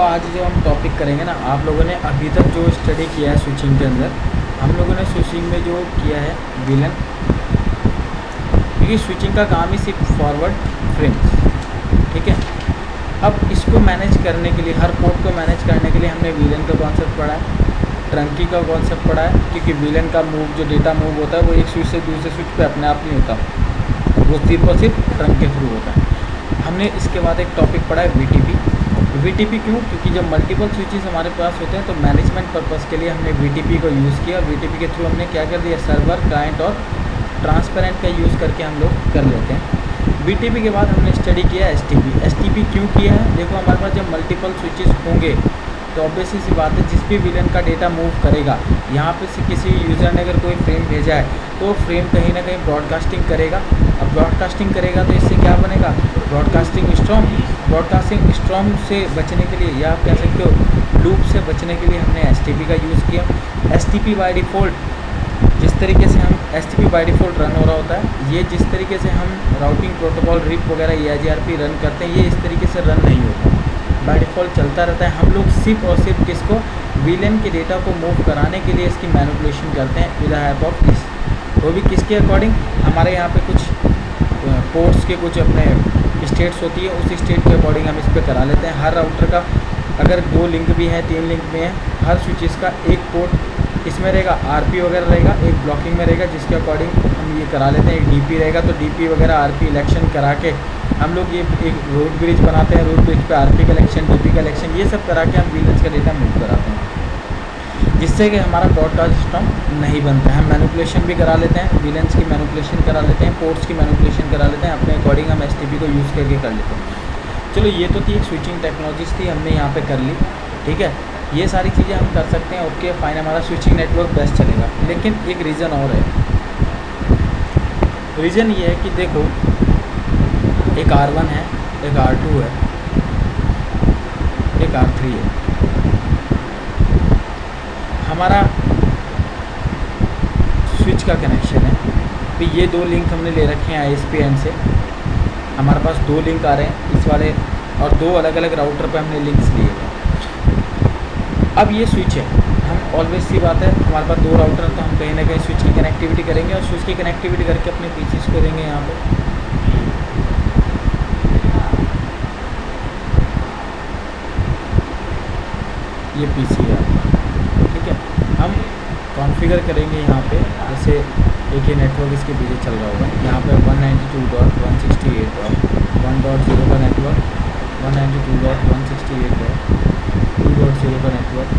आज जो हम टॉपिक करेंगे ना, आप लोगों ने अभी तक जो स्टडी किया है स्विचिंग के अंदर, हम लोगों ने स्विचिंग में जो किया है विलन, क्योंकि स्विचिंग का काम ही सिर्फ फॉरवर्ड फ्रेम्स, ठीक है। अब इसको मैनेज करने के लिए, हर पोर्ट को मैनेज करने के लिए हमने विलन का कॉन्सेप्ट पढ़ा है, ट्रंकी का कॉन्सेप्ट पढ़ा है, क्योंकि विलन का मूव, जो डेटा मूव होता है वो एक स्विच से दूसरे स्विच पे अपने आप नहीं होता, वो सिर्फ और सिर्फ ट्रंक के थ्रू होता है। हमने इसके बाद एक टॉपिक पढ़ा है वीटीपी क्यों? क्योंकि जब मल्टीपल स्विचेस हमारे पास होते हैं तो मैनेजमेंट पर्पस के लिए हमने वीटीपी को यूज़ किया। वीटीपी के थ्रू हमने क्या कर दिया, सर्वर, क्लाइंट और ट्रांसपेरेंट का यूज़ करके हम लोग कर लेते हैं। वीटीपी के बाद हमने स्टडी किया एसटीपी क्यों किया है? देखो, हमारे पास जब मल्टीपल स्विचेस होंगे तो ऑब्वियसली सी बात है, जिस भी विलन का डेटा मूव करेगा, यहाँ पे से किसी यूज़र ने अगर कोई फ्रेम भेजा है तो फ्रेम कहीं ना कहीं ब्रॉडकास्टिंग करेगा। अब ब्रॉडकास्टिंग करेगा तो इससे क्या बनेगा, ब्रॉडकास्टिंग स्ट्रॉम से बचने के लिए, या आप कह सकते हो लूप से बचने के लिए, हमने एसटीपी का यूज़ किया। एसटीपी बाय डिफ़ॉल्ट, जिस तरीके से हम एसटीपी बाय डिफ़ॉल्ट रन हो रहा होता है, ये जिस तरीके से हम राउटिंग प्रोटोकॉल रिप वगैरह EIGRP रन करते हैं, ये इस तरीके से रन नहीं होता, बाय डिफ़ॉल्ट चलता रहता है। हम लोग सिर्फ और सिर्फ किसको, विलन के डेटा को मूव कराने के लिए इसकी मैनिपुलेशन करते हैं with the help of this, वो भी किसके अकॉर्डिंग, हमारे यहाँ पे कुछ पोर्ट्स के कुछ अपने स्टेट्स होती है, उस स्टेट के अकॉर्डिंग हम इस पर करा लेते हैं। हर राउटर का अगर 2 लिंक भी है, 3 लिंक में है, हर स्विचेस का एक पोर्ट इसमें रहेगा, RP वगैरह रहेगा, एक ब्लॉकिंग में रहेगा, जिसके अकॉर्डिंग हम ये करा लेते हैं। एक DP रहेगा तो DP वगैरह RP इलेक्शन करा के हम लोग ये एक रूट ब्रिज बनाते हैं, रूट ब्रिज पे RP का इलेक्शन, DP का इलेक्शन, ये सब करा के हम विलन्स का डेटा मूव कराते हैं, जिससे कि हमारा ब्रॉडकास्ट सिस्टम नहीं बनता है। हम मैनिपुलेशन भी करा लेते हैं, विलन्स की मैनिपुलेशन करा लेते हैं, पोर्ट्स की मैनिपुलेशन करा लेते हैं, अपने अकॉर्डिंग हम STP को यूज़ करके कर लेते हैं। चलो, ये तो थी एक स्विचिंग टेक्नोलॉजीज थी, हमने यहाँ पे कर ली, ठीक है। ये सारी चीज़ें हम कर सकते हैं, ओके फाइन, हमारा स्विचिंग नेटवर्क बेस्ट चलेगा। लेकिन एक रीज़न और है, रीज़न ये है कि देखो, एक R1 है, एक R2 है, एक R3 है। हमारा स्विच का कनेक्शन है, तो ये 2 लिंक हमने ले रखे हैं ISP एंड से, हमारे पास 2 लिंक आ रहे हैं इस वाले, और 2 अलग अलग राउटर पे हमने लिंक्स लिए हैं। अब ये स्विच है, हम ऑलवेज सी बात है, हमारे पास 2 राउटर हैं, तो हम कहीं ना कहीं स्विच की कनेक्टिविटी करेंगे, और स्विच की कनेक्टिविटी करके अपने PCs को देंगे यहाँ पे। ये PC है, ठीक है। हम कॉन्फ़िगर करेंगे यहाँ पे, जैसे एक ये नेटवर्क इसके पीछे चल रहा होगा, यहाँ पे 192.168.1.0 का नेटवर्क, 192.168.2.0 का नेटवर्क,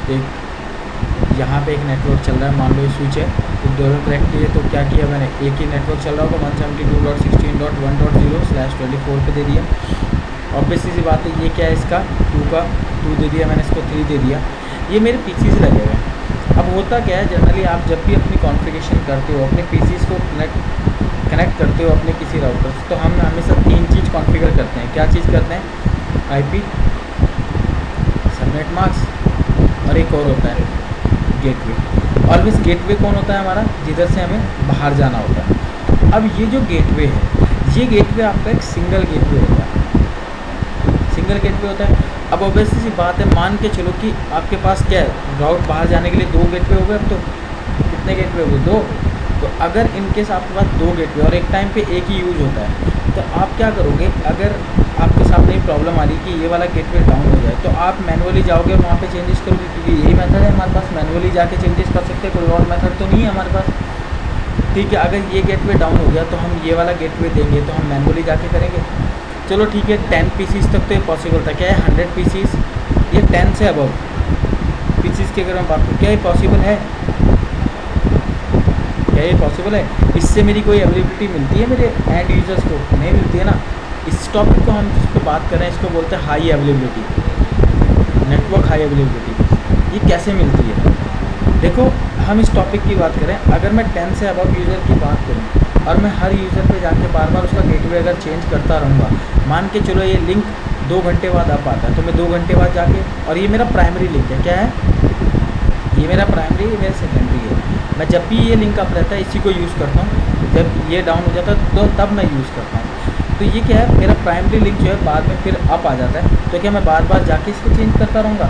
एक यहाँ पे एक नेटवर्क चल रहा है, मान लो ये स्विच है, तो दोनों कनेक्ट किए, तो क्या किया मैंने, एक ही नेटवर्क चल रहा होगा 172.16.1.0/24 पे दे दिया। ऑब्वियसली सी बात है, ये क्या है इसका 2 दे दिया मैंने, इसको 3 दे दिया, ये मेरे PCs लगे हुए हैं। अब होता क्या है, जनरली आप जब भी अपनी कॉन्फ़िगरेशन करते हो, अपने PCs को कनेक्ट करते हो अपने किसी राउटर से, तो हम हमेशा 3 चीज़ कॉन्फ़िगर करते हैं। क्या चीज़ करते हैं, IP, सबनेट मास्क, और एक और होता है गेटवे। ऑलवेज गेटवे कौन होता है हमारा, जिधर से हमें बाहर जाना होता है। अब ये जो गेटवे है, ये गेटवे आपका एक सिंगल गेटवे होता है, सिंगल गेटवे होता है। अब ऑब्वियसली सी बात है, मान के चलो कि आपके पास क्या है, राउट बाहर जाने के लिए 2 गेटवे हो गए। अब तो कितने गेटवे हो गए, 2। तो अगर इनकेस आपके पास 2 गेटवे और एक टाइम पे एक ही यूज़ होता है, तो आप क्या करोगे, अगर आपके सामने ये प्रॉब्लम आ रही कि ये वाला गेटवे डाउन हो जाए, तो आप मैनुअली जाओगे और वहाँ पे चेंजेस करोगे, क्योंकि यही मेथड है हमारे पास, मैनुअली जाके चेंजेस कर सकते हैं, कोई और मेथड तो नहीं है हमारे पास, ठीक है। अगर ये गेटवे डाउन हो गया तो हम ये वाला गेटवे देंगे, तो हम मैनुअली जाके करेंगे। चलो ठीक है, 10 PCs तक तो ये पॉसिबल था, क्या है 100 PCs, ये 10 से अबव PCs की अगर हम बात करें, क्या ये पॉसिबल है, क्या ये पॉसिबल है? इससे मेरी कोई अवेलेबिलिटी मिलती है मेरे एंड यूजर्स को? नहीं मिलती है ना। इस टॉपिक को हम जिस पर बात कर रहे हैं, इसको बोलते हैं high availability, network high availability. ये कैसे मिलती है? देखो, हम इस टॉपिक की बात करें, अगर मैं 10 से अबव यूज़र की बात करूँ और मैं हर यूज़र पे जाके बार बार उसका गेटवे अगर चेंज करता रहूँगा, मान के चलो ये लिंक 2 घंटे बाद आप आता है, तो मैं 2 घंटे बाद जाके, और ये मेरा प्राइमरी लिंक है, क्या है ये मेरा प्राइमरी, ये मेरा सेकेंडरी है, मैं जब भी ये लिंक अप रहता है इसी को यूज़ करता हूँ, जब ये डाउन हो जाता है तो तब मैं यूज़ करता हूँ। तो ये क्या है, मेरा प्राइमरी लिंक जो है बाद में फिर अप आ जाता है, तो क्या मैं बार बार जाके इसको चेंज करता रहूँगा?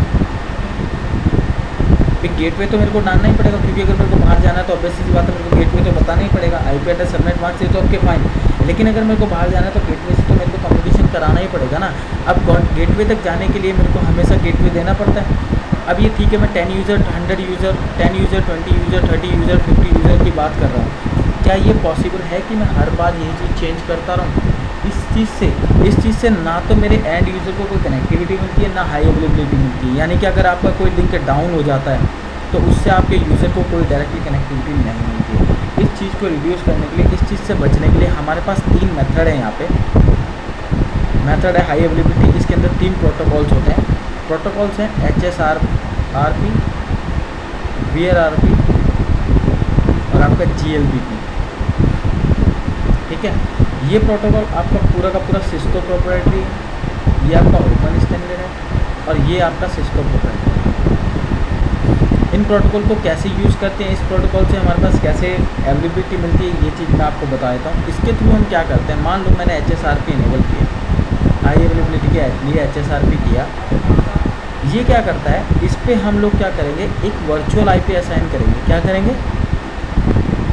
फिर गेटवे तो मेरे को डालना ही पड़ेगा, क्योंकि अगर मेरे को बाहर जाना है तो ऑब्वियस सी बात है, मेरे को गेटवे तो बताना ही पड़ेगा। आईपी एड्रेस सबनेट मास्क से तो ओके फाइन, लेकिन अगर मेरे को बाहर जाना है तो गेटवे से तो मेरे को कम्युनिकेशन कराना ही पड़ेगा ना। अब गेटवे तक जाने के लिए मेरे को हमेशा गेटवे देना पड़ता है। अब ये ठीक है, मैं 10 user, 100 user, 10 user, 20 user, 30 user, 50 user की बात कर रहा हूँ। क्या ये पॉसिबल है कि मैं हर बार यही चीज़ चेंज करता रहूँ? इस चीज़ से ना तो मेरे एंड यूज़र को कोई कनेक्टिविटी मिलती है, ना हाई अवेलेबिलिटी मिलती है। यानी कि अगर आपका कोई लिंक डाउन हो जाता है तो उससे आपके यूज़र को कोई डायरेक्टली कनेक्टिविटी नहीं मिलती है। इस चीज़ को रिड्यूस करने के लिए, इस चीज़ से बचने के लिए हमारे पास 3 मेथड है यहाँ पे। मेथड है हाई अवेलेबिलिटी, इसके अंदर 3 प्रोटोकॉल्स होते हैं। प्रोटोकॉल्स हैं HSRP, VRRP और आपका GLBP। ठीक है, ये प्रोटोकॉल आपका पूरा का पूरा सिस्को प्रोप्राइटरी है, ये आपका ओपन स्टैंडर्ड है और ये आपका सिस्को प्रोप्राइटरी। इन प्रोटोकॉल को कैसे यूज़ करते हैं, इस प्रोटोकॉल से हमारे पास कैसे अवेलेबिलिटी मिलती है, ये चीज़ मैं आपको बता देता हूँ। इसके थ्रू हम क्या करते हैं, मान लो मैंने HSRP इनेबल किया, हाई अवेलेबिलिटी के लिए HSRP किया। ये क्या करता है, इस पर हम लोग क्या करेंगे, एक वर्चुअल IP असाइन करेंगे। क्या करेंगे?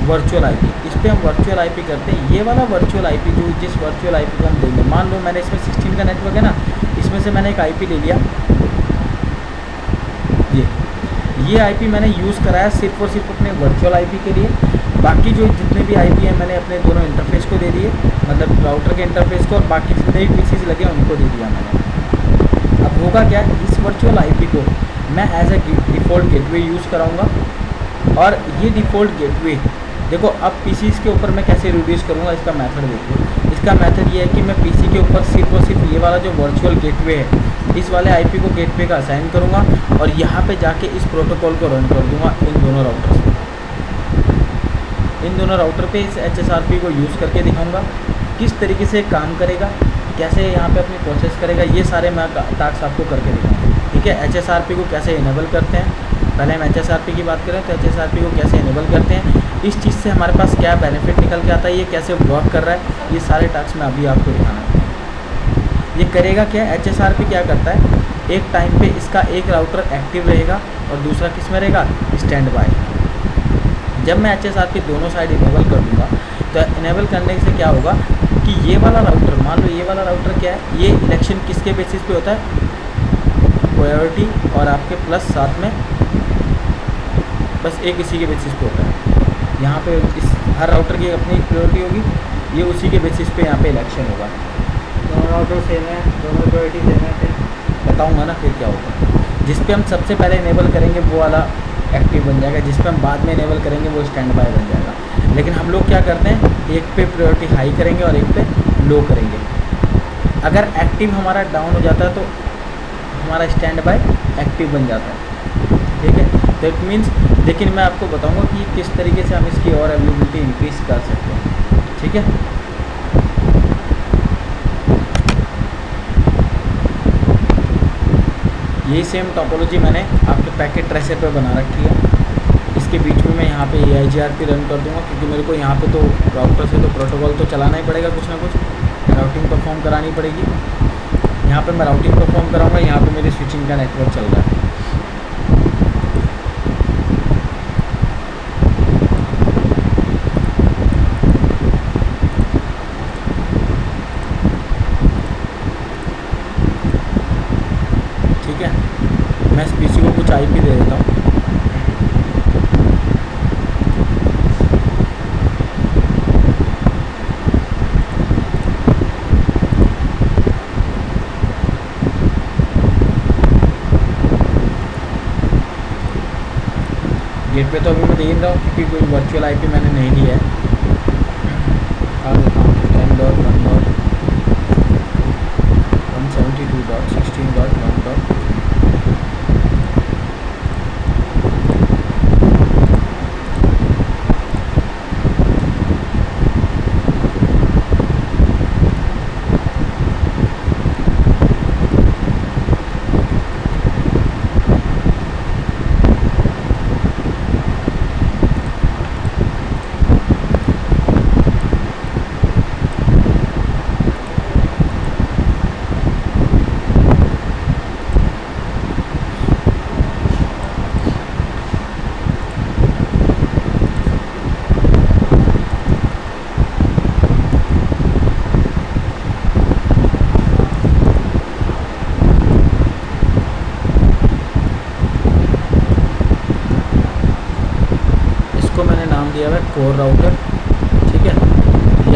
Virtual IP। इस पर हम वर्चुअल IP करते हैं। ये वाला वर्चुअल IP जो जिस वर्चुअल IP को हम देंगे, मान लो मैंने इसमें 16 का नेटवर्क है ना, इसमें से मैंने एक IP ले लिया, ये IP मैंने यूज़ कराया सिर्फ और सिर्फ अपने वर्चुअल IP के लिए। बाकी जो जितने भी IP हैं मैंने अपने दोनों इंटरफेस को दे दिए, मतलब राउटर के इंटरफेस को, और बाकी जितने भी पीसीज लगे उनको दे दिया मैंने। अब होगा क्या, इस वर्चुअल IP को मैं as a default gateway use कराऊँगा। और ये डिफ़ॉल्ट गेटवे देखो, अब पीसीज के ऊपर मैं कैसे रिड्यूस करूँगा, इसका मेथड देखिए। इसका मेथड ये है कि मैं पीसी के ऊपर सिर्फ और सिर्फ ये वाला जो वर्चुअल गेटवे है, इस वाले IP को गेटवे का असाइन करूँगा और यहाँ पे जाके इस प्रोटोकॉल को रन कर दूँगा इन दोनों राउटर से। इन दोनों राउटर पे इस HSRP को यूज़ करके दिखाऊँगा किस तरीके से काम करेगा, कैसे यहाँ पे अपनी प्रोसेस करेगा, ये सारे मैं टास्क आपको करके दिखाऊँगा। ठीक है, HSRP को कैसे इनेबल करते हैं, पहले हम HSRP की बात करें तो HSRP को कैसे इनेबल करते हैं, इस चीज़ से हमारे पास क्या बेनिफिट निकल के आता है, ये कैसे वर्क कर रहा है, ये सारे टास्क मैं अभी आपको दिखाना है। ये करेगा क्या, HSRP क्या करता है, एक टाइम पे इसका एक राउटर एक्टिव रहेगा और दूसरा किस में रहेगा, स्टैंड बाय। जब मैं HSRP दोनों साइड इनेबल कर दूँगा तो इनेबल करने से क्या होगा कि ये वाला राउटर, मान लो ये वाला राउटर क्या है, ये इलेक्शन किसके बेसिस पे होता है, प्रायोरिटी और आपके प्लस साथ में बस एक इसी के बेसिस पे होता है। यहाँ पे इस हर राउटर की अपनी प्रायोरिटी होगी, ये उसी के बेसिस पे यहाँ पे इलेक्शन होगा। दोनों राउटर सेम है, दोनों प्रायोरिटी सेम है, बताऊँगा ना फिर क्या होगा। जिस पे हम सबसे पहले इनेबल करेंगे वो वाला एक्टिव बन जाएगा, जिस पे हम बाद में इनेबल करेंगे वो स्टैंड बाय बन जाएगा। लेकिन हम लोग क्या करते हैं, एक पे प्रायोरिटी हाई करेंगे और एक पे लो करेंगे। अगर एक्टिव हमारा डाउन हो जाता है तो हमारा स्टैंड बाय एक्टिव बन जाता है। ठीक है, दैट मीन्स, लेकिन मैं आपको बताऊंगा कि किस तरीके से हम इसकी और अवेलेबिलिटी इंक्रीज कर सकते हैं। ठीक है, यही सेम टोपोलॉजी मैंने आपके पैकेट ट्रेसर पे बना रखी है। इसके बीच में मैं यहाँ पे AIGRP रन कर दूंगा, क्योंकि मेरे को यहाँ पे तो राउटर से तो प्रोटोकॉल तो चलाना ही पड़ेगा, कुछ ना कुछ राउटिंग परफॉर्म करानी पड़ेगी। यहाँ पे मैं राउटिंग परफॉर्म कराऊंगा, यहाँ पे मेरी स्विचिंग का नेटवर्क चल रहा है। ठीक है, मैं इस PC को कुछ IP दे देता हूँ। गेट पे तो अभी मैं दे रहा हूँ, क्योंकि कोई वर्चुअल IP मैंने नहीं लिया है। और 10.1.172.16.1.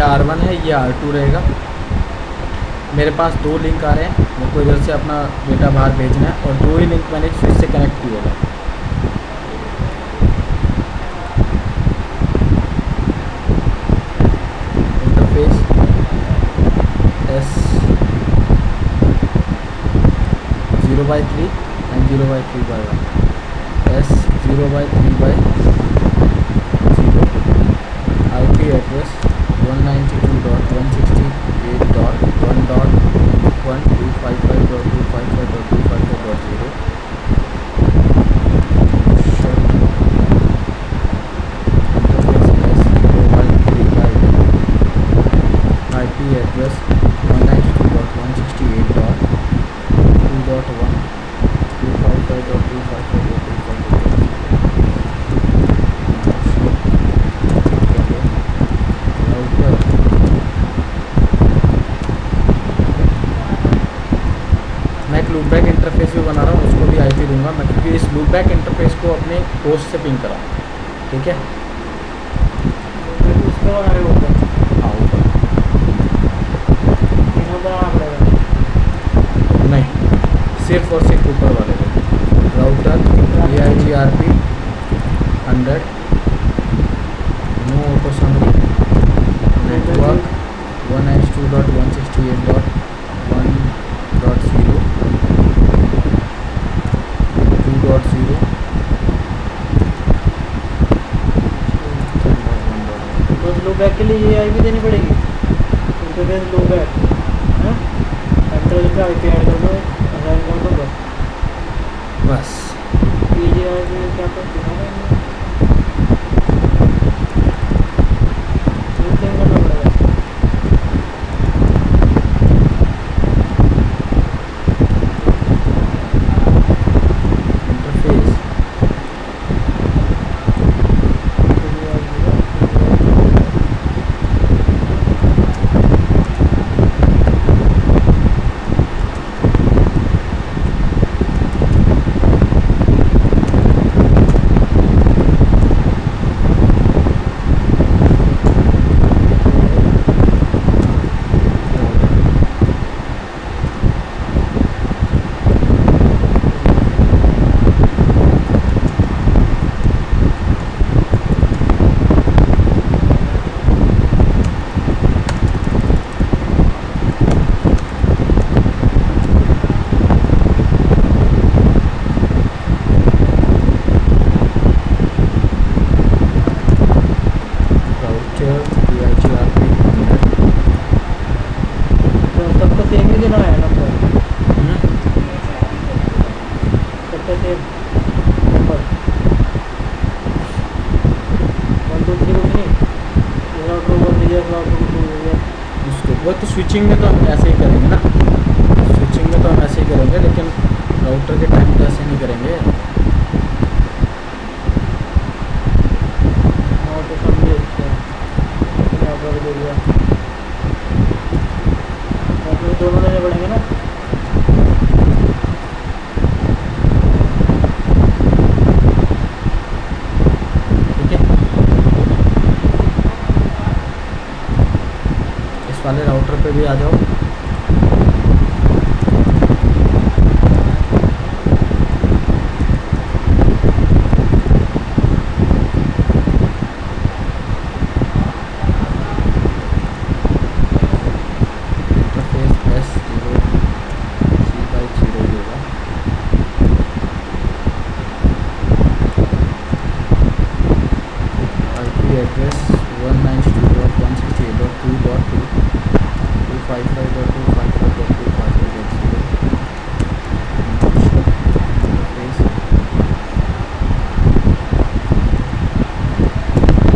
ये R1 है, ये R2 रहेगा। मेरे पास 2 लिंक आ रहे हैं, मेरे को इधर से अपना डेटा बाहर भेजना है और 2 ही लिंक मैंने स्विच से कनेक्ट किए हैं। Interface S0/3 and 0/3/1, S0/3/0, IP address 192.168.1.1.255.255.255.0, IP address 192.168.2.1.255.255.255.255. मैं एक लूपबैक इंटरफेस भी बना रहा हूँ, उसको भी आईपी दूंगा मैं, क्योंकि इस लूपबैक इंटरफेस को अपने होस्ट से पिंग कराऊँ। ठीक है, उसका बनाने होगा, हाँ ऊपर तीनों बनाना पड़ेगा। नहीं, सिर्फ और सिर्फ ऊपर वाले को। Router EIGRP 100, no auto summary, network 192.168.1.0, 2.0, तो लो बैक के लिए ये आईपी देनी पड़ेगी, इंटरफेस लो बैक है, एंटर का आईपी ऐड कर दो, असाइन कर दो बस। बस ये आईपी क्या करना है, सेम करना पड़ेगा। इंटरफेस सबका सेम ही देना है नंबर, सबका सेम नंबर 1 2 3 कुछ नहीं, राउटर 1 रीजन राउटर 2 रीजन। उसको वो तो स्विचिंग में तो हम ऐसे ही करेंगे ना, स्विचिंग में तो हम ऐसे ही करेंगे, लेकिन राउटर के टाइम तो ऐसे नहीं करेंगे। हाँ तो समझे, अच्छा यहाँ पर दे दिया, अपने दोनों लेने पड़ेंगे ना। ठीक है, इस वाले राउटर पे भी आ जाओ। इंटरफेस S0/0 होगा, IP address 192.168.2.255.255.255.0, interface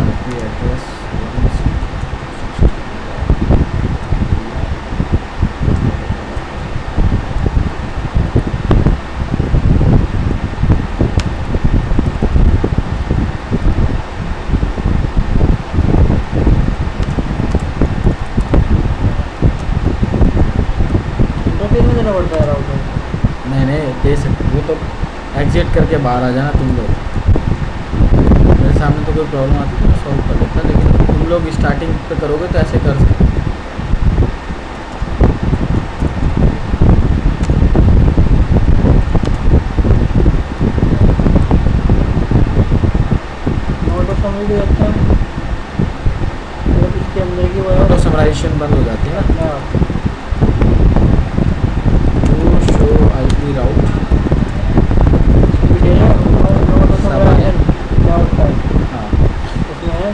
IP address interface में देना पड़ता है राउटर। मैंने दे सकते, वो तो एग्जिट करके बाहर आ जाना तुम लोग। मेरे सामने तो कोई प्रॉब्लम आती तो मैं सॉल्व कर लेता, लेकिन तुम तुम लोग स्टार्टिंग पे करोगे तो ऐसे कर सकते हो। ऑटो समझ भी अच्छा है, मतलब इसके अंदर की वो ऑटो समराइजेशन बंद हो जाती है ना। हाँ, टू शो आईपी राउट इसकी डिटेल है ऑटो समराइजेशन क्या होता है हाँ उसमें है।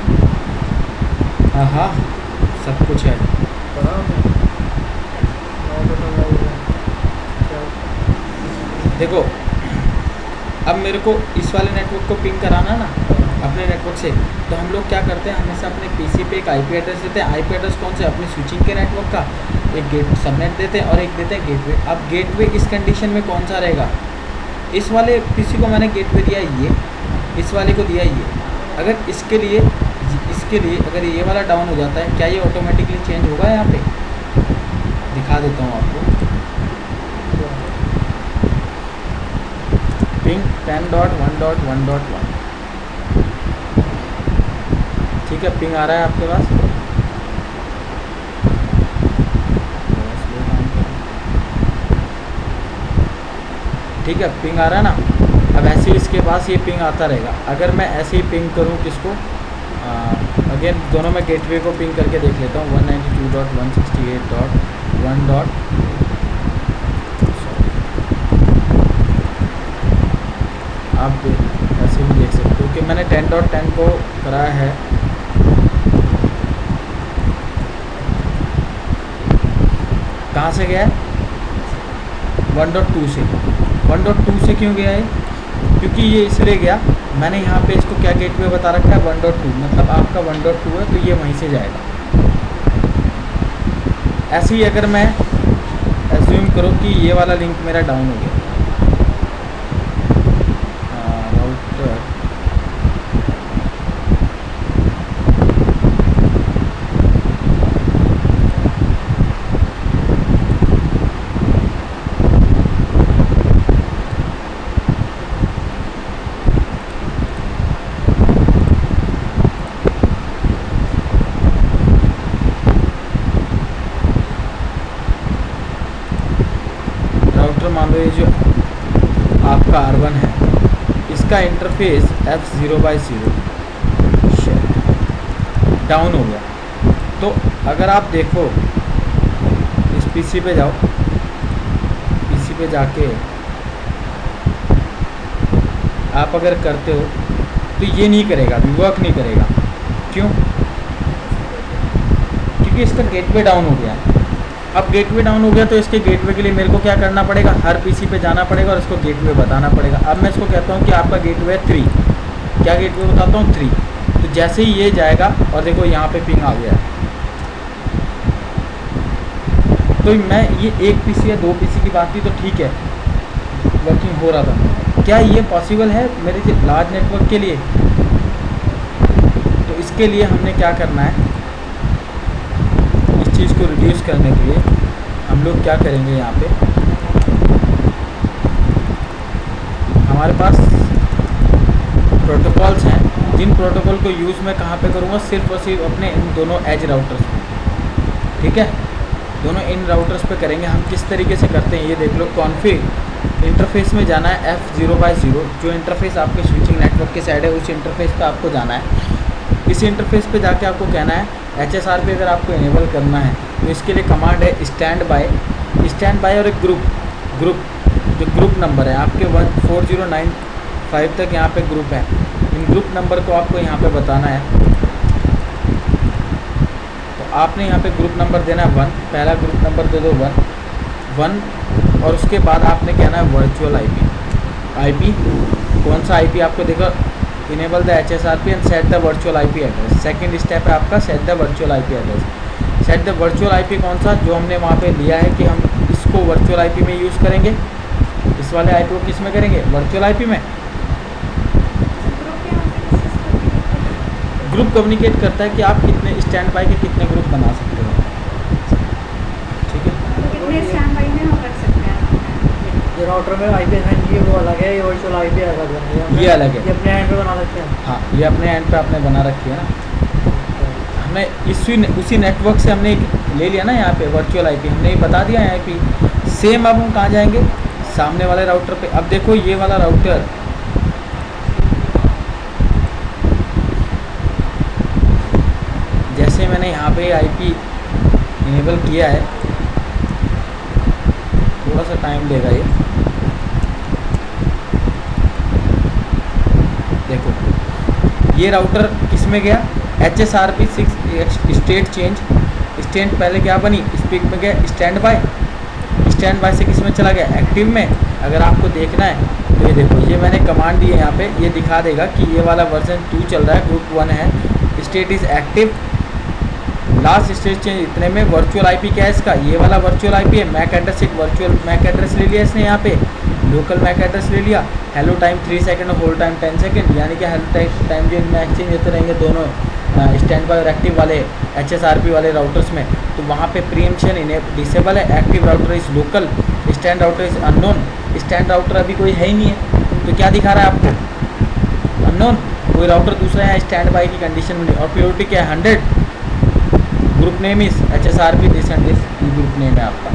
हाँ हाँ सब कुछ है। पढ़ा आपने ऑटो समराइजेशन क्या देखो अब मेरे को इस वाले नेटवर्क को पिंग कराना ना अपने नेटवर्क से, तो हम लोग क्या करते हैं हमेशा अपने पीसी पे एक आईपी एड्रेस देते हैं। आईपी एड्रेस कौन सा है? अपनी स्विचिंग के नेटवर्क का एक गेट सबनेट देते हैं और एक देते हैं गेटवे। अब गेटवे इस कंडीशन में कौन सा रहेगा? इस वाले पीसी को मैंने गेटवे दिया ये, इस वाले को दिया ये। अगर इसके लिए अगर ये वाला डाउन हो जाता है, क्या ये ऑटोमेटिकली चेंज होगा? यहाँ पे दिखा देता हूँ आपको। पिंग 10.1.1.1 ठीक है, पिंग आ रहा है आपके पास। ठीक है, पिंग आ रहा है ना। अब ऐसे ही इसके पास ये पिंग आता रहेगा। अगर मैं ऐसे ही पिंग करूँ किसको, अगेन दोनों में गेटवे को पिंग करके देख लेता हूँ 192.168.1. आप ऐसे भी देख सकते हो कि मैंने 10.10 को कराया है। कहाँ से गया है? 1.2 से। 1.2 से क्यों गया है? क्योंकि ये इसलिए गया, मैंने यहाँ पे इसको क्या गेटवे बता रखा है 1.2, मतलब आपका 1.2 है तो ये वहीं से जाएगा। ऐसे ही अगर मैं एज्यूम करूँ कि ये वाला लिंक मेरा डाउन हो गया, राउटर मान लो ये जो आपका R1 है, इसका इंटरफेस F0/0 डाउन हो गया। तो अगर आप देखो इस पीसी पे जाओ, पीसी पे जाके आप अगर करते हो तो ये नहीं करेगा, अभी वर्क नहीं करेगा। क्यों? क्योंकि इसका गेटवे डाउन हो गया है। अब गेटवे डाउन हो गया तो इसके गेटवे के लिए मेरे को क्या करना पड़ेगा? हर पीसी पे जाना पड़ेगा और इसको गेटवे बताना पड़ेगा। अब मैं इसको कहता हूँ कि आपका गेटवे है 3, क्या गेटवे बताता हूँ 3। तो जैसे ही ये जाएगा और देखो यहाँ पे पिंग आ गया है, तो मैं ये एक पीसी या 2 पीसी की बात थी तो ठीक है, वर्किंग हो रहा था। क्या ये पॉसिबल है मेरे लार्ज नेटवर्क के लिए? तो इसके लिए हमने क्या करना है, इस चीज़ को रिड्यूस करने के लिए हम लोग क्या करेंगे, यहाँ पे हमारे पास प्रोटोकॉल्स हैं, जिन प्रोटोकॉल को यूज़ मैं कहाँ पे करूँगा? सिर्फ और सिर्फ अपने इन दोनों एज राउटर्स पे। ठीक है, दोनों इन राउटर्स पे करेंगे। हम किस तरीके से करते हैं ये देख लो। कॉन्फ़िग इंटरफेस में जाना है F0/0, जो इंटरफेस आपके स्विचिंग नेटवर्क के साइड है उस इंटरफेस पे आपको जाना है। इस इंटरफेस पे जाके आपको कहना है HSRP अगर आपको इनेबल करना है तो इसके लिए कमांड है स्टैंड बाय और एक ग्रुप जो ग्रुप नंबर है आपके 14095 तक यहाँ पे ग्रुप है। इन ग्रुप नंबर को आपको यहाँ पे बताना है। तो आपने यहाँ पे ग्रुप नंबर देना है 1, पहला ग्रुप नंबर दे दो 1 और उसके बाद आपने कहना है वर्चुअल आईपी। कौन सा आईपी आपको देखो, enable the HSRP and set the virtual IP address. Second step है आपका set the virtual IP address. Set the virtual IP कौन सा? जो हमने वहाँ पे लिया है कि हम इसको वर्चुअल आईपी में यूज़ करेंगे। इस वाले आईपी को किस में करेंगे? वर्चुअल आईपी में। ग्रुप कम्युनिकेट करता है कि आप कितने स्टैंड बाय के कितने ग्रुप बना सकते हो। ठीक है, कितने स्टैंड बाई में हम रख सकते हैं? ये राउटर में आईपी असाइन किए वो अलग है, ये वर्चुअल आईपी अलग है। ये अलग है, ये अपने एंड पे बना सकते हैं। हाँ ये अपने एंड पे आपने बना रखी है ना। हमने उसी नेटवर्क से हमने ले लिया ना यहाँ पे वर्चुअल आईपी, हमने ये बता दिया है आईपी। सेम अब हम कहाँ जाएंगे, सामने वाले राउटर पे। अब देखो ये वाला राउटर, जैसे मैंने यहाँ पे आईपी इनेबल किया है, थोड़ा सा टाइम लेगा ये। देखो ये राउटर किस में गया, HSRP 6 स्टेट चेंज। स्टेट पहले क्या बनी, स्पीक में गया स्टैंड बाय, स्टैंड बाय से किस में चला गया, एक्टिव में। अगर आपको देखना है तो ये देखो, ये मैंने कमांड दी है यहाँ पे, ये दिखा देगा कि ये वाला वर्जन 2 चल रहा है, ग्रुप 1 है, state is active, last state change इतने में। वर्चुअल आईपी क्या है इसका, ये वाला वर्चुअल आईपी है। मैक एड्रेस, एक वर्चुअल मैक एड्रेस ले लिया इसने यहाँ पे, लोकल मैक एड्रेस ले लिया। हेलो टाइम 3 सेकंड और होल्ड टाइम 10 सेकंड, यानी कि हेलो टाइम जो इनमें एक्सचेंज होते रहेंगे दोनों स्टैंड बाय और एक्टिव वाले HSRP वाले राउटर्स में। तो वहाँ पे प्रीएम्पशन डिसेबल है। Active router is local, stand router is unknown. Stand router अभी कोई है ही नहीं है, तो क्या दिखा रहा है आपको, अननोन। कोई राउटर दूसरा है स्टैंड बाय की कंडीशन में, और प्योरिटी क्या है 100। ग्रुप नेम इस HSRP this and this group name है आपका,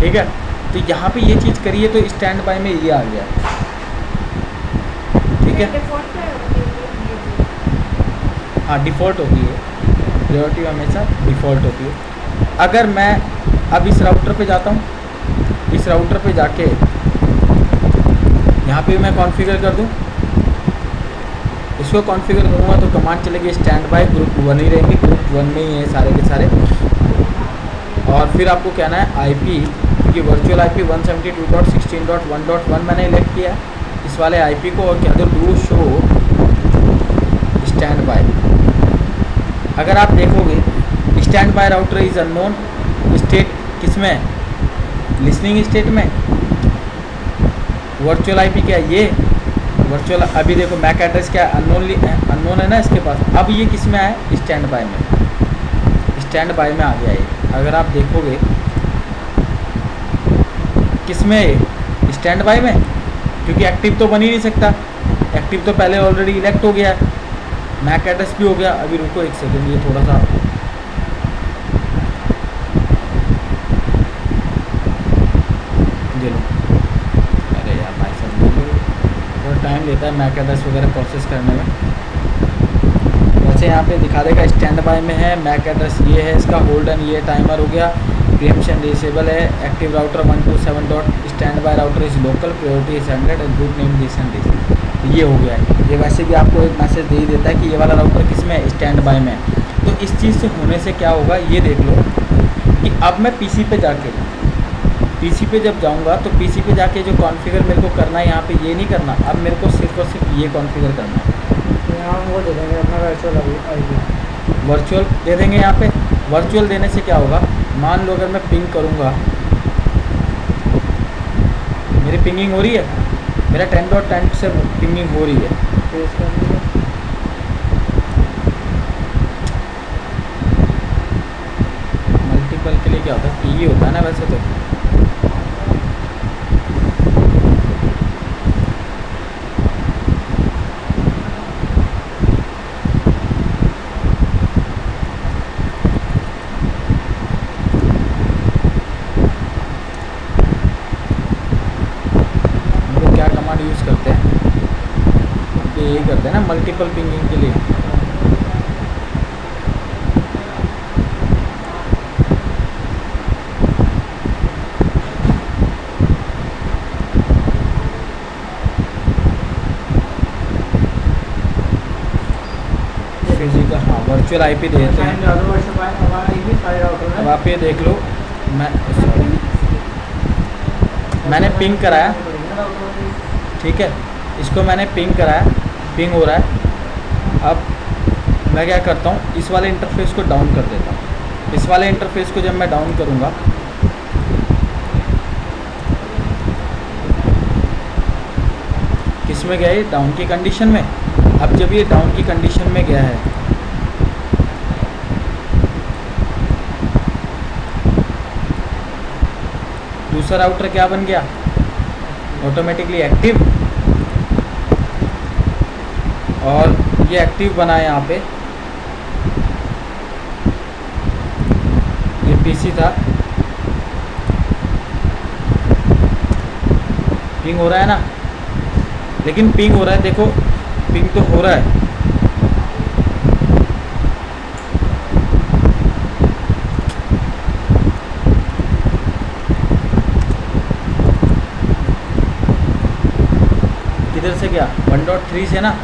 ठीक है। तो यहाँ पे ये चीज़ करिए तो स्टैंड बाय में ये आ गया, ठीक है। डिफॉल्ट पे होती है। हाँ डिफ़ॉल्ट होती है, प्रायोरिटी हमेशा डिफ़ॉल्ट होती है। अगर मैं अब इस राउटर पे जाता हूँ, इस राउटर पे जाके यहाँ पे मैं कॉन्फ़िगर कर दूँ, इसको कॉन्फ़िगर करूँगा तो कमांड चलेगी स्टैंड बाय, ग्रुप 1 ही रहेंगे, ग्रुप 1 में ही है सारे के सारे। और फिर आपको कहना है आईपी, क्योंकि वर्चुअल आईपी 172.16.1.1 मैंने इलेक्ट किया है इस वाले आईपी को, और कह दो डू शो स्टैंड बाय। अगर आप देखोगे stand by router is unknown, state किस में, लिसनिंग स्टेट में। वर्चुअल आईपी क्या है, ये वर्चुअल। अभी देखो मैक एड्रेस क्या है, अननोन है ना इसके पास। अब ये किस में आया, स्टैंड बाय में, स्टैंड बाय में आ गया ये। अगर आप देखोगे किस में है, स्टैंड बाय में, क्योंकि एक्टिव तो बन ही नहीं सकता, एक्टिव तो पहले ऑलरेडी इलेक्ट हो गया है, मैक एड्रेस भी हो गया। अभी रुको एक सेकंड, ये थोड़ा सा लो, अरे यार भाई सब थोड़ा टाइम लेता है मैक एड्रेस वगैरह प्रोसेस करने में। वैसे यहाँ पे दिखा देगा स्टैंड बाय में है, मैक एड्रेस ये है इसका, होल्डन ये टाइमर हो गया, प्रीएम्पशन डिसेबल है, active router 127 dot stand by router is local, priority is 100 and group name this and this. ये हो गया है। ये वैसे भी आपको एक मैसेज दे ही देता है कि ये वाला राउटर किस में है, स्टैंड बाय में। तो इस चीज़ से होने से क्या होगा, ये देख लो कि अब मैं पीसी पे जाके, पीसी पे जब जाऊंगा तो पीसी पे जाके जो कॉन्फ़िगर मेरे को करना है यहाँ पे ये नहीं करना, अब मेरे को सिर्फ और सिर्फ ये कॉन्फ़िगर करना है। यहाँ वो दे देंगे अपना वर्चुअल आईपी, वर्चुअल दे देंगे यहाँ पे। वर्चुअल देने से क्या होगा, मान लो अगर मैं पिंग करूँगा, मेरी पिंगिंग हो रही है, मेरा 10.10 से पिंगिंग हो रही है, फेस करनी है। मल्टीपल के लिए क्या होता है, टीवी होता है ना वैसे तो। यूज़ करते हैं तो यही करते हैं ना मल्टीपल पिंगिंग के लिए। फिजिकल, हाँ वर्चुअल आईपी देते हैं। अब आप ये देख लो, मैंने पिंग कराया, ठीक है, इसको मैंने पिंग कराया, पिंग हो रहा है। अब मैं क्या करता हूँ, इस वाले इंटरफेस को डाउन कर देता हूँ। इस वाले इंटरफेस को जब मैं डाउन करूँगा, किस में गया ये, डाउन की कंडीशन में। अब जब ये डाउन की कंडीशन में गया है, दूसरा राउटर क्या बन गया, ऑटोमेटिकली एक्टिव। और ये एक्टिव बना है यहाँ पे, पीसी था, पिंग हो रहा है ना, लेकिन पिंग हो रहा है, देखो पिंग तो हो रहा है। किधर से गया? 1.3 से ना,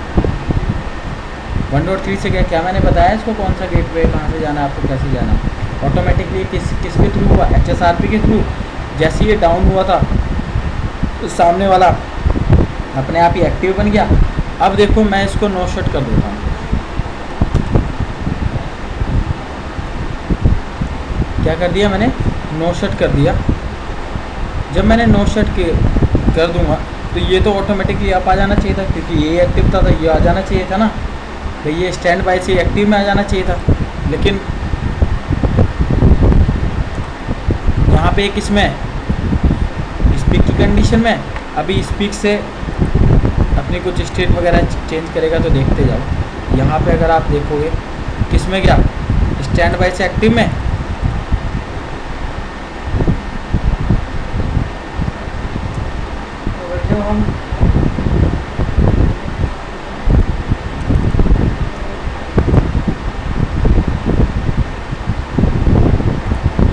1.3 से गया। क्या मैंने बताया इसको कौन सा गेटवे कहाँ से जाना है, आपको कैसे जाना है? ऑटोमेटिकली किस के थ्रू हुआ? HSRP के थ्रू। जैसे ये डाउन हुआ था तो सामने वाला अपने आप ही एक्टिव बन गया। अब देखो मैं इसको नो शट कर देता हूँ। क्या कर दिया मैंने? नो शट कर दिया। जब मैंने नो शट कर दूंगा तो ये तो ऑटोमेटिकली आप आ जाना चाहिए था, क्योंकि ये एक्टिव था तो ये आ जाना चाहिए था ना भाई, ये स्टैंड बाय से एक्टिव में आ जाना चाहिए था। लेकिन यहाँ पे किसमें, स्पीक की कंडीशन में, अभी स्पीक से अपनी कुछ स्टेट वगैरह चेंज करेगा तो देखते जाओ। यहाँ पे अगर आप देखोगे किस में गया, स्टैंड बाय से एक्टिव में। और जो हम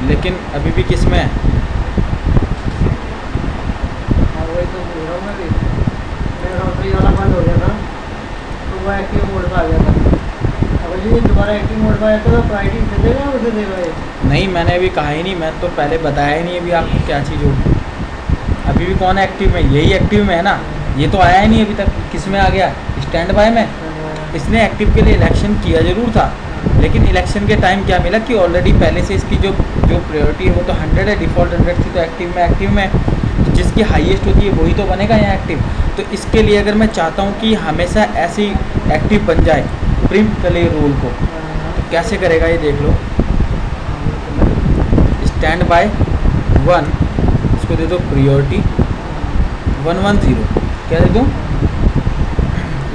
लेकिन अभी भी किस में है? वही तो बोल रहा हूँ मैं भी, मेरा रोटरी वाला बंद हो गया था तो वो एक्टिव मोड पर आ गया था। अब ये दोबारा एक्टिव मोड पर आया तो प्रायोरिटी दे देगा या उसे देगा ये? नहीं, मैंने अभी कहा ही नहीं, मैं तो पहले बताया ही नहीं अभी आपको क्या चीज़ होगी। अभी भी कौन है एक्टिव में? यही एक्टिव में है ना, ये तो आया ही नहीं अभी तक। किस में आ गया? स्टैंड बाय में। इसने एक्टिव के लिए इलेक्शन किया ज़रूर था, लेकिन इलेक्शन के टाइम क्या मिला कि ऑलरेडी पहले से इसकी जो प्रायोरिटी है वो तो 100 है, डिफ़ॉल्ट 100 थी, तो एक्टिव में तो जिसकी हाईएस्ट होती है वही तो बनेगा यहाँ एक्टिव। तो इसके लिए अगर मैं चाहता हूँ कि हमेशा ऐसे ही एक्टिव बन जाए प्रिंट के लिए रोल को, तो कैसे करेगा ये देख लो। स्टैंड बाय 1, इसको दे दो प्रायोरिटी 110। क्या दे दूँ?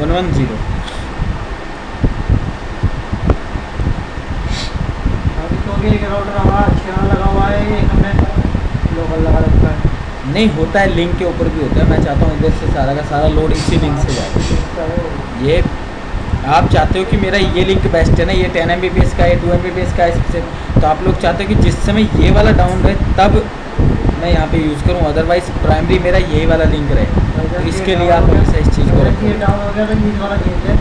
110। अभी तो भी एक राउटर हमारा अच्छा लगा हुआ है, एक हमने लोकल लगा रखा है। नहीं होता है, लिंक के ऊपर भी होता है। मैं चाहता हूँ इधर से सारा का सारा लोड इसी लिंक से जाए। ये आप चाहते हो कि मेरा ये लिंक बेस्ट है ना, ये 10 Mbps का है, 2 Mbps का है सबसे, तो आप लोग चाहते हो कि जिस समय ये वाला डाउन रहे तब मैं यहाँ पे यूज़ करूँ, अदरवाइज प्राइमरी मेरा यही वाला लिंक रहे। तो इसके लिए आप हमेशा इस चीज़ को ये रखो। डाउन हो गया तो नीचे वाला चेंज है।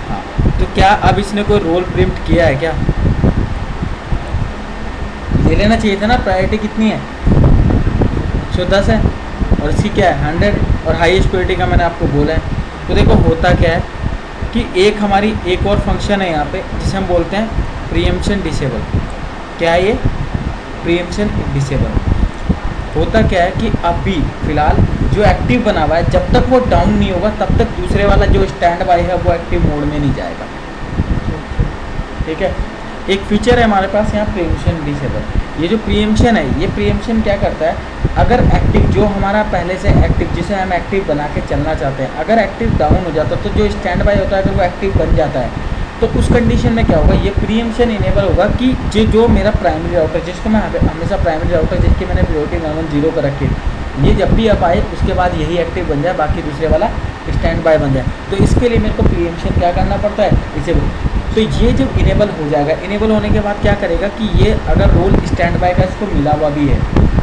हाँ, तो क्या अब इसने कोई रोल प्रिंट किया है क्या? ले लेना चाहिए था ना। प्रायोरिटी कितनी है? 110 है, और इसकी क्या है 100, और हाईएस्ट प्रायोरिटी का मैंने आपको बोला है। तो देखो होता क्या है कि एक और फंक्शन है यहाँ पे जिसे हम बोलते हैं प्रीएम्पशन डिसेबल। क्या है ये? Preemption disable. होता क्या है कि अभी फ़िलहाल जो एक्टिव बना हुआ है, जब तक वो डाउन नहीं होगा तब तक दूसरे वाला जो स्टैंड बाय है वो एक्टिव मोड में नहीं जाएगा। ठीक है, एक फीचर है हमारे पास यहाँ प्रीएम्पशन डिसेबल। ये जो प्रीएम्पशन है, ये प्रीएम्पशन क्या करता है, अगर एक्टिव जो हमारा पहले से एक्टिव जिसे हम एक्टिव बना के चलना चाहते हैं, अगर एक्टिव डाउन हो जाता है तो जो स्टैंड बाय होता है अगर वो एक्टिव बन जाता है तो उस कंडीशन में क्या होगा, ये प्रीएम्पशन इनेबल होगा कि जो मेरा प्राइमरी राउटर जिसको मैं हमेशा प्राइमरी राउटर जिसकी मैंने प्रायोरिटी 110 कर रखी है, ये जब भी अब आए उसके बाद यही एक्टिव बन जाए, बाकी दूसरे वाला स्टैंड बाय बन जाए। तो इसके लिए मेरे को प्रीएम्पशन क्या करना पड़ता है, इसे। तो ये जब इनेबल हो जाएगा, इनेबल होने के बाद क्या करेगा कि ये अगर रोल स्टैंड बाय का इसको मिला हुआ भी है,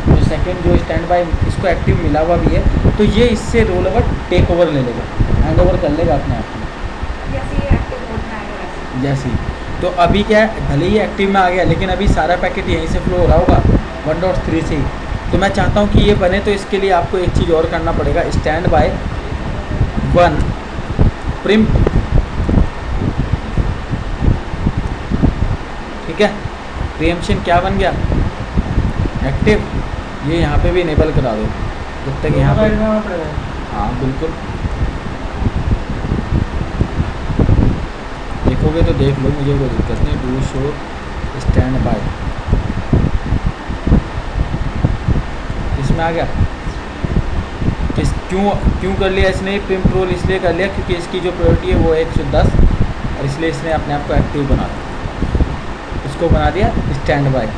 जो सेकंड जो स्टैंड बाय इसको एक्टिव मिला हुआ भी है, तो ये इससे रोल ओवर टेक ओवर ले लेगा, हैंड ओवर कर लेगा अपने आप में जैसे ये एक्टिव मोड में आएगा वैसे। जैसे ही। तो अभी क्या है, भले ही एक्टिव में आ गया लेकिन अभी सारा पैकेट यहीं से फ्लो हो रहा होगा 1.3 से ही। तो मैं चाहता हूँ कि ये बने, तो इसके लिए आपको एक चीज़ और करना पड़ेगा, स्टैंड बाय 1 प्रिंट। ठीक है, प्रीएम्पशन क्या बन गया, एक्टिव। ये यहाँ पे भी इनेबल करा दो जब तक यहाँ पे। हाँ बिल्कुल, देखोगे तो देख लो, मुझे कोई दिक्कत नहीं। डू शो स्टैंड बाय, इसमें आ गया। क्यों कर लिया इसने प्रिंट रोल? इसलिए कर लिया क्योंकि इसकी जो प्रायोरिटी है वो है 110, और इसलिए इसने अपने आप को एक्टिव बना दिया, इसको बना दिया स्टैंड बाय।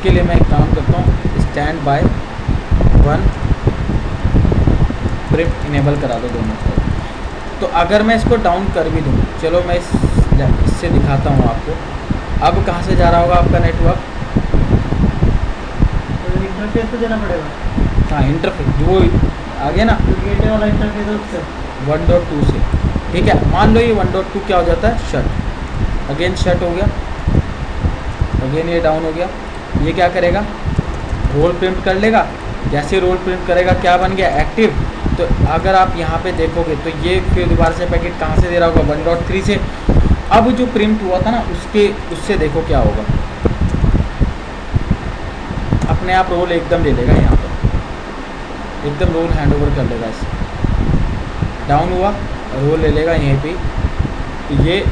उसके लिए मैं एक काम करता हूँ, स्टैंड बाय 1 प्रिंट इनेबल करा दो दोनों साइड। तो अगर मैं इसको डाउन कर भी दूँ, चलो मैं इससे दिखाता हूँ आपको। अब कहाँ से जा रहा होगा आपका नेटवर्क? तो इंटरफेस तो देना पड़ेगा। हाँ, इंटरफेस जो आ गया ना जो गेटवे वाला इंटरफेस है उससे 1.2 से, ठीक है। मान लो ये 1.2 क्या हो जाता है, शट, अगेन शट हो गया, अगेन ये डाउन हो गया। ये क्या करेगा, रोल प्रिंट कर लेगा। जैसे रोल प्रिंट करेगा क्या बन गया, एक्टिव। तो अगर आप यहाँ पे देखोगे तो ये फिर दोबारा से पैकेट कहाँ से दे रहा होगा, 1.3 से। अब जो प्रिंट हुआ था ना उससे देखो क्या होगा, अपने आप रोल एकदम ले लेगा, यहाँ पर एकदम रोल हैंड ओवर कर लेगा इसे। डाउन हुआ, रोल ले लेगा यहीं पे। तो ये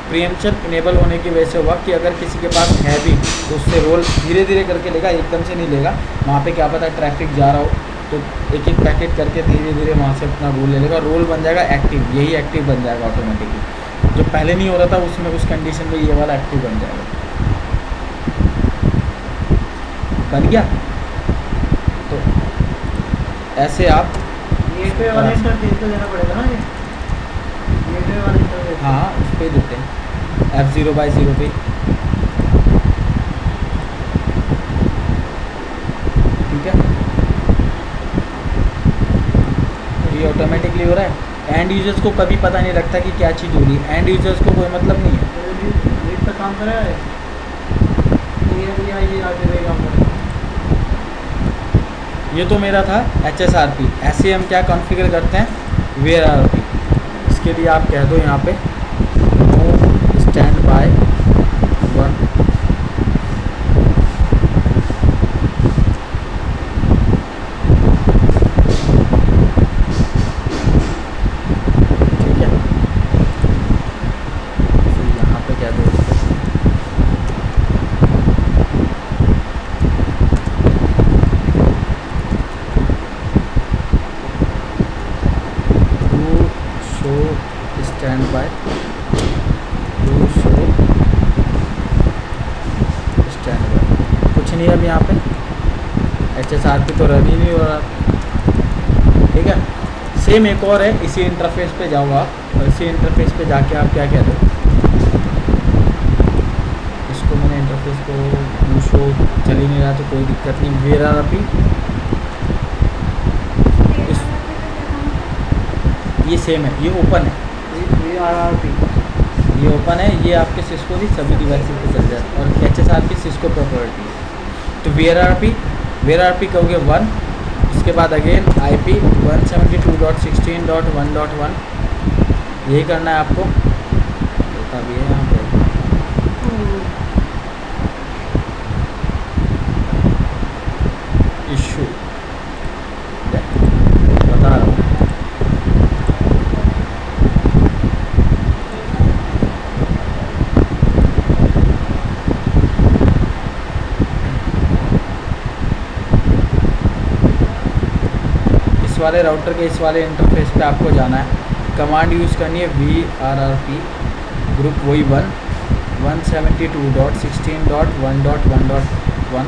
प्रीएम्पशन इनेबल होने की वजह से हुआ कि अगर किसी के पास है भी तो उससे रोल धीरे धीरे करके लेगा, एकदम से नहीं लेगा। वहाँ पे क्या पता ट्रैफिक जा रहा हो तो एक एक पैकेट करके धीरे धीरे वहाँ से अपना रोल ले लेगा, रोल बन जाएगा एक्टिव। यही एक्टिव बन जाएगा ऑटोमेटिकली। जो पहले नहीं हो रहा था उसमें उस कंडीशन में ये वाला एक्टिव बन जाएगा। बन गया। तो ऐसे आप गेटवे वाला इंटरफेस तो देना पड़ेगा ना, ये गेटवे वाला इंटरफेस। हाँ उस पर देते हैं F0/0 पे, ठीक है। ये ऑटोमेटिकली हो रहा है। एंड यूजर्स को कभी पता नहीं लगता कि क्या चीज़ हो रही है, एंड यूजर्स को कोई मतलब नहीं है। रीड पे काम करा है ये आगे भी काम करेगा। ये तो मेरा था HSRP। ऐसे हम क्या कॉन्फ़िगर करते हैं, वेयर RP। इसके लिए आप कह दो यहाँ पे स्टैंड बाय 1 नहीं है। अब यहाँ पे HSRP तो रन ही नहीं हो रहा, ठीक है। सेम एक और है, इसी इंटरफेस पे जाओ आप और इसी इंटरफेस पे जाके आप क्या कहते हो, इसको मैंने इंटरफेस को शो चल ही नहीं रहा तो कोई दिक्कत नहीं। वेयर RP ये सेम है, ये ओपन है, ये ओपन है, ये आपके सिस्को की सभी डिवाइसेस पे चल जाए और HSRP सिस्को प्रॉपर्टी है। तो वेयर RP कहोगे 1, उसके बाद अगेन IP 172.16.1.1 यही करना है आपको। होता भी है यहाँ पे इशू, बता रहा हूँ। वाले राउटर के इस वाले इंटरफेस पे आपको जाना है, कमांड यूज़ करनी है VRRP ग्रुप वही 172.16.1.1.1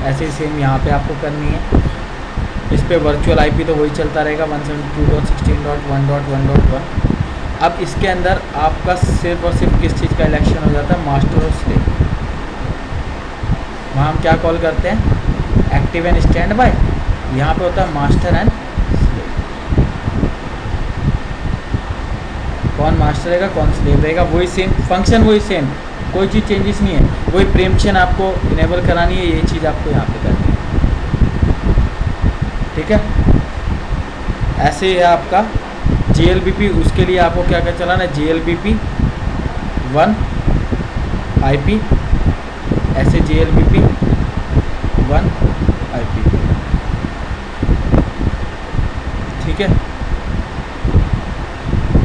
ऐसे ही सेम यहाँ पे आपको करनी है। इस पे वर्चुअल IP तो वही चलता रहेगा 172.16.1.1.1। अब इसके अंदर आपका सिर्फ और सिर्फ किस चीज़ का इलेक्शन हो जाता है, मास्टर और स्लेव। वहाँ हम क्या कॉल करते हैं, एक्टिव एंड स्टैंड बाय। यहाँ पे होता है मास्टर एंड कौन मास्टर रहेगा कौन स्लेव रहेगा, वही सेम फंक्शन, वही सेम, कोई चीज़ चेंजेस नहीं है। वही प्रीएम्पशन आपको इनेबल करानी है, ये चीज़ आपको यहाँ पे करनी है, ठीक है। ऐसे ही है आपका GLBP, उसके लिए आपको क्या क्या चलाना है, GLBP 1 IP, ऐसे GLBP 1 IP, ठीक है।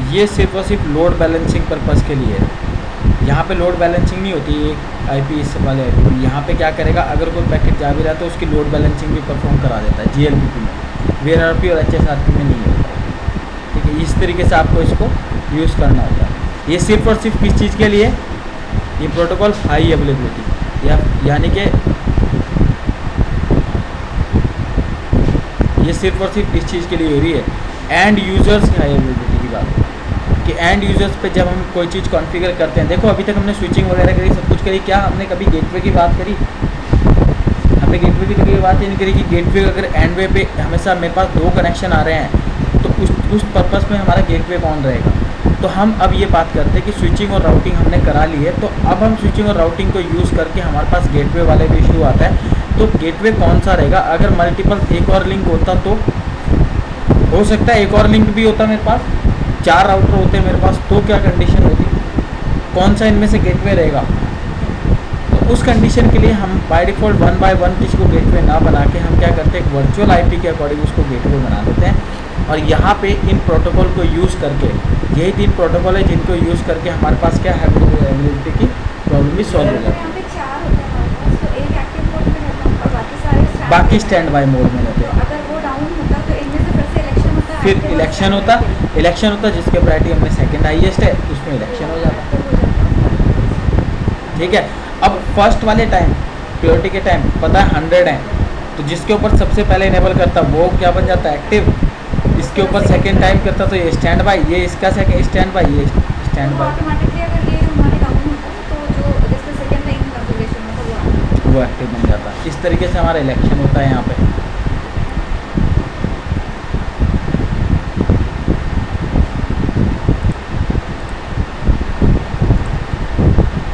ये सिर्फ और सिर्फ लोड बैलेंसिंग पर्पज़ के लिए है। यहाँ पे लोड बैलेंसिंग नहीं होती है IP इस वाले IP। यहाँ पे क्या करेगा, अगर कोई पैकेट जा भी रहा है तो उसकी लोड बैलेंसिंग भी परफॉर्म करा देता है GLBP में, वेयर RP और HSRP में नहीं होता है, ठीक है। इस तरीके से आपको इसको यूज़ करना होता है। ये सिर्फ और सिर्फ किस चीज़ के लिए, ये प्रोटोकॉल हाई अवेलेबिलिटी यानी कि ये सिर्फ और सिर्फ इस चीज़ के लिए हो रही है। एंड यूज़र्स की हाईएबिलिटी की बात कि एंड यूज़र्स पे जब हम कोई चीज़ कॉन्फ़िगर करते हैं, देखो अभी तक हमने स्विचिंग वगैरह करी, सब कुछ करी, क्या हमने कभी गेटवे की बात करी? हमने गेटवे की कभी बात ही नहीं करी कि गेटवे अगर एंड वे पे हमेशा मेरे पास 2 कनेक्शन आ रहे हैं तो उस पर्पस में हमारा गेटवे कौन रहेगा। तो हम अब ये बात करते हैं कि स्विचिंग और राउटिंग हमने करा ली है, तो अब हम स्विचिंग और राउटिंग को यूज़ करके हमारे पास गेटवे वाले भी इशू आता है। तो गेटवे कौन सा रहेगा? अगर मल्टीपल एक और लिंक होता तो हो सकता है, एक और लिंक भी होता मेरे पास, 4 राउटर होते हैं मेरे पास, तो क्या कंडीशन होती? कौन सा इनमें से गेटवे रहेगा? तो उस कंडीशन के लिए हम बाय डिफ़ॉल्ट 1 बाय 1 किसी को गेटवे ना बना के हम क्या करते हैं, एक वर्चुअल आईपी के अकॉर्डिंग उसको गेटवे बना देते हैं। और यहाँ पे इन प्रोटोकॉल को यूज़ करके, यही 3 प्रोटोकॉल है जिनको यूज़ करके हमारे पास क्या है, अवेलेबिलिटी की प्रॉब्लम भी सॉल्व हो जाती यहाँ पे 4 होते हैं हमारे पास, तो एक एक्टिव मोड में रहता है और बाकी सारे है। बाकी स्टैंड बाय मोड में रहते तो हैं। अगर वो डाउन होता तो इनमें से फिर से इलेक्शन होता, फिर active और इलेक्शन standby होता, पे। इलेक्शन होता जिसके प्रायोरिटी हमने सेकंड हाईएस्ट है, उसमें इलेक्शन हो जाता। तो हो जाता। ठीक है। अब फर्स्ट वाले टाइम प्योरिटी के टाइम पता है 100 है, तो जिसके ऊपर सबसे पहले इनेबल करता वो क्या बन जाता है, एक्टिव। इसके ऊपर सेकंड टाइम करता तो ये स्टैंड बाय, ये इसका सेकंड स्टैंड बाय, ये स्टैंड तो बाय, ऑटोमेटिकली अगर ये हमारे डाउन होता है तो जो जिसमें सेकंड लाइन कॉन्फ़िगरेशन होता है वो वो एक्टिव बन जाता है। इस तरीके से हमारा इलेक्शन होता है यहाँ पे।